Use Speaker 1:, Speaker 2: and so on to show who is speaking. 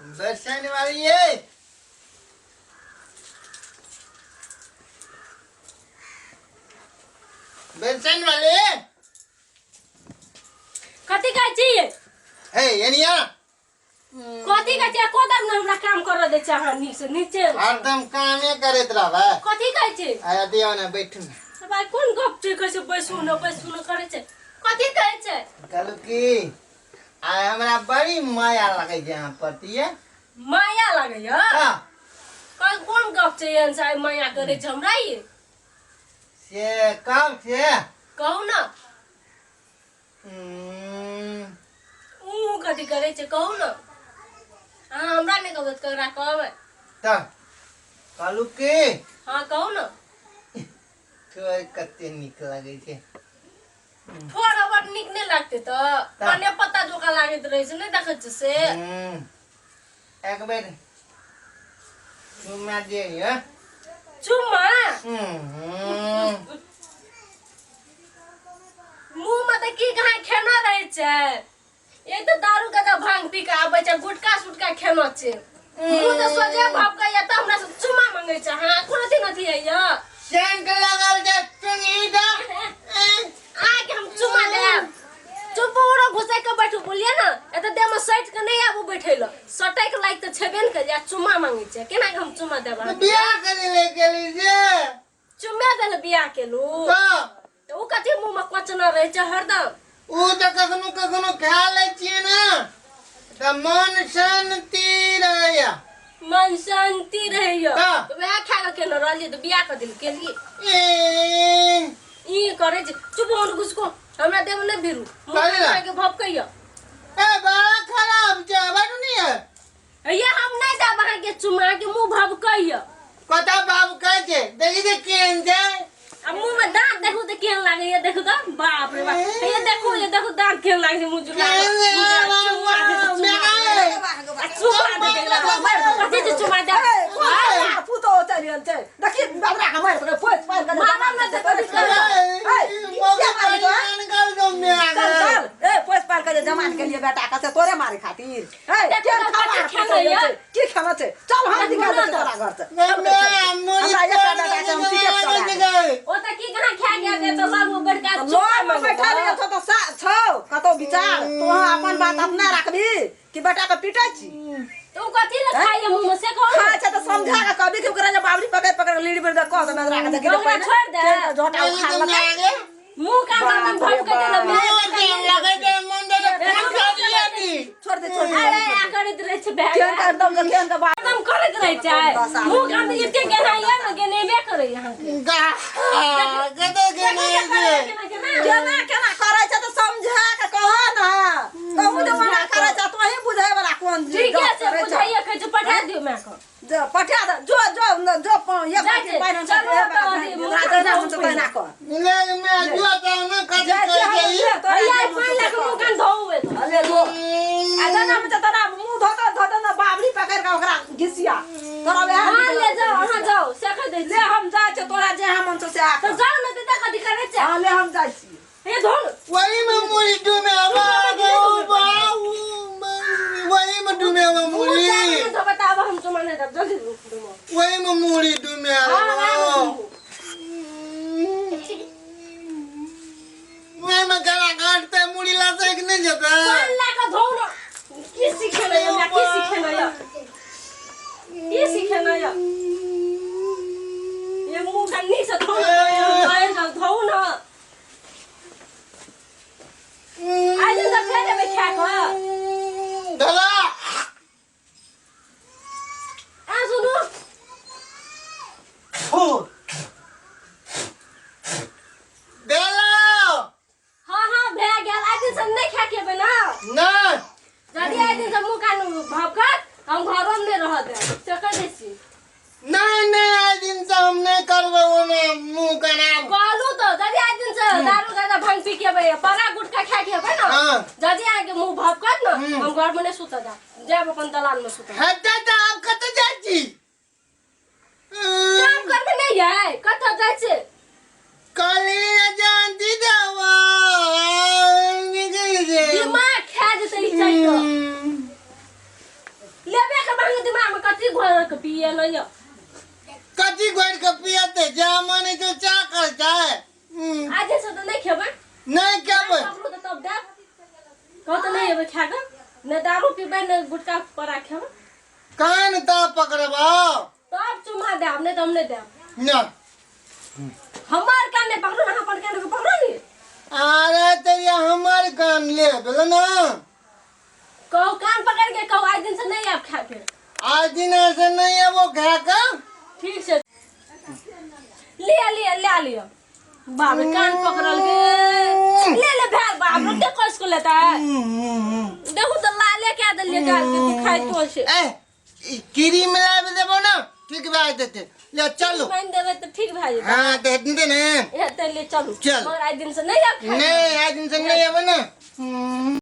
Speaker 1: बेसन वाली ये बेसन वाले
Speaker 2: कथी कहै छी
Speaker 1: हे एनिया
Speaker 2: कथी कहै छी कोदम न हमरा काम कर दे छै अहाँ नीचे नीचे
Speaker 1: हरदम कामे करैत रहबा
Speaker 2: कथी कहै छी
Speaker 1: आया दियो ना बैठ ना
Speaker 2: भाई कोन गप छै कहै छै बैसू न करे छै कथी कहै छै
Speaker 1: कहलू की आय हमरा बड़ी माया लगे छै यहाँ पति है
Speaker 2: माया लागे य
Speaker 1: हां
Speaker 2: कोन गप छै एहन से माया करे छै हमरा ये
Speaker 1: से कब से
Speaker 2: कहू न कथी करे छै कहू न अहाँ हमरा नहीं कहबै ककरा कहबै
Speaker 1: त कहलू की
Speaker 2: हाँ कहू न
Speaker 1: तो कते निक लगे छै
Speaker 2: थोड़ा बहुत निक नहीं लगते तो कने पत्ता जोका लागत रहे छै नहीं देखै छै से
Speaker 1: एक बेर चुम्मा दे ये
Speaker 2: चुम्मा मुंह में त की कहाँ खेना रहे छै ये तो दारू का भांग पी के आबै छै गुटका सुटका खेना छै मुंह तो सोजे भाप के या त हमरा से चुम्मा मांगे छै हां कोनो दिन अथी है या
Speaker 1: सेंट लगल छै चुंगी दा
Speaker 2: आके हम चुम्मा देब चुप ओरो घुसाई के बैठू बोलिए ना एत देह में सट के नहीं आबू बैठे ल सटै के लायक त छेबे न कर या चुम्मा मांगे छै केना के हम चुम्मा देब
Speaker 1: बियाह करे ले गेली जे
Speaker 2: चुम्मा देल बियाह के लू तो उ कथी मुंह में कोचना रहे छै हरदम
Speaker 1: उ त कखनो खा ले छिए ना त मन शांति रहया
Speaker 2: मन शांति रहैया
Speaker 1: हाँ।
Speaker 2: तो वह खा के न रहलिए तो बियाह कर दिल के लिए ई करे छै चुप हो घुसको हमरा देव न भिरू मुंह के भपकैया
Speaker 1: ए बड़ा खराब छै बाटू नहीं है
Speaker 2: ये हम नहीं देब अहाँ के चुम्मा के मुंह भपकैया
Speaker 1: कता बाबू कहै छै देखि दे केन छै
Speaker 2: अब मुंह में दांत देखो तो केहन लागे ये देखो तो बाप रे बाप ये देखो दांत केहन लागे छै मुंह जुला चुम्मा दे
Speaker 3: पुतो चलियन छै देखि बाबरा के मार के पोछ पार कर
Speaker 2: मामा में तो कथी कर
Speaker 3: ए पोछ पार कर जमान के लिए बेटा का तोरे मारे खातिर ए की खाना छै चल हम निकाल दे तोरा घर से हमरा एक बेटा के हम टिकट करा
Speaker 2: ओ त की कहां खा गया दे तो बाबू बड़का
Speaker 3: लोग में बैठा रहे तो छौ कतो विचार तो अपन बात अपना रखबी कि बेटा के पीटै छी
Speaker 2: तू कथी ल खाइए मुंह में से कहो
Speaker 3: हां अच्छा तो समझा के कभी के ओकरा बाबरी पकड़ लीड पर कह दे मेरा के देखि
Speaker 2: ओकरा छोड़ दे
Speaker 3: झोटा खा लगा
Speaker 2: मुंह का एकदम भटक के
Speaker 1: लगे जे मन दे खा दिया की
Speaker 3: छोड़ दे
Speaker 2: अरे आ करत रहे छै बैग
Speaker 3: केन कर दम केन के बात
Speaker 2: एकदम करत रहे छै मुंह का में इते केना या न गेनेबे करे यहां के
Speaker 1: गदे के
Speaker 3: केना केना करे छै तो समझा के कह ना कहू जे मना करे छै तो ही बुझाय वाला कोन
Speaker 2: ठीक है से बुझाइए के जो पठा दियो मैं को
Speaker 3: जो पठा दे जो ये बाकी पाइन से राजना हम तो कहना कर
Speaker 1: ले मैं जुआता ना कथि कह गई
Speaker 2: भैया पानी लग मुंह कान धोवे तो
Speaker 3: अले जो आजना में तना मुंह धोता ना बाबरी पकड़ के ओकरा घिसिया तोरा वे
Speaker 2: हां ले जाओ हां जाओ से कह दे
Speaker 3: ले हम जा छ तोरा जे हम से आ
Speaker 2: तो जाओ न त कथि करे छै
Speaker 3: हां ले हम जा छी
Speaker 2: हे धोन
Speaker 1: वही में मुड़ी डूमे बाबू वही में डूमे मुड़ी
Speaker 2: तो बताओ हम तो माने तब जल्दी रुक
Speaker 1: वही में मुड़ी डूमे मैं गला काटते मुड़ी ला से कि नहीं जाता
Speaker 2: कौन ला के धो न की सीखे न या की सीखे न या की सीखे न या ये मुंह कन्नी से धो न बाहर का धो न आज तो फेरे में खा को
Speaker 1: धला
Speaker 2: आ सुनो
Speaker 1: देला
Speaker 2: हां हां भे गेल आज से नहीं खा के बना
Speaker 1: ना
Speaker 2: जदी आज से मुंह कान भपकत हम घरों में रह दे से कह देसी
Speaker 1: नहीं आज दिन से हम नहीं करबो ओने मुंह का नाम
Speaker 2: कहलू तो जदी आज दिन से दारू गाजा भांग पी के बे परा गुटखा खा के बे ना
Speaker 1: हां
Speaker 2: जदी आके मुंह भपकत ना हम घर में नहीं सुता जा जब अपन दलान में सुता
Speaker 1: हटा तो आप कत जाची
Speaker 2: काम करने नहीं है कत जाय छे
Speaker 1: कली जानती दवा निकल जे
Speaker 2: दिमाग खा जते ई चाहिए लेबे घर के पिए न यो
Speaker 1: कथी गोर के पियते जा माने तो चा करता है
Speaker 2: आज से तो नहीं खेबे
Speaker 1: नहीं खेबै
Speaker 2: बाबू तो तब दे कहो तो नहीं हेबे खा के न दारू पीबे न गुटखा परा खेबे
Speaker 1: कान ता पकड़बा
Speaker 2: तब चुमा दे हमने तो हमने दे
Speaker 1: ना
Speaker 2: हमार कान ने पकड़ो ना अपन कान को पकड़ो नी
Speaker 1: अरे तेरी हमार कान ले बोलो ना
Speaker 2: कहो कान पकड़ के कहो आज दिन से नहीं आप खा के
Speaker 1: आज दिन ऐसे नहीं है वो खा का
Speaker 2: ठीक से लिया बाप रे कान पकड़ल के ले भाग बाप रे देख कसको लेता है देखो तो लाले क्या दल निकाल के दिखाई तो से
Speaker 1: ए कीरी मिला देबो ना ठीक बात देते ले चलो
Speaker 2: मैंने देवे तो ठीक भाई
Speaker 1: हां दे दे ना
Speaker 2: ये तो ले चलो
Speaker 1: चल।
Speaker 2: मगर आज दिन से नहीं आप खा
Speaker 1: नहीं आज दिन से नहीं है ना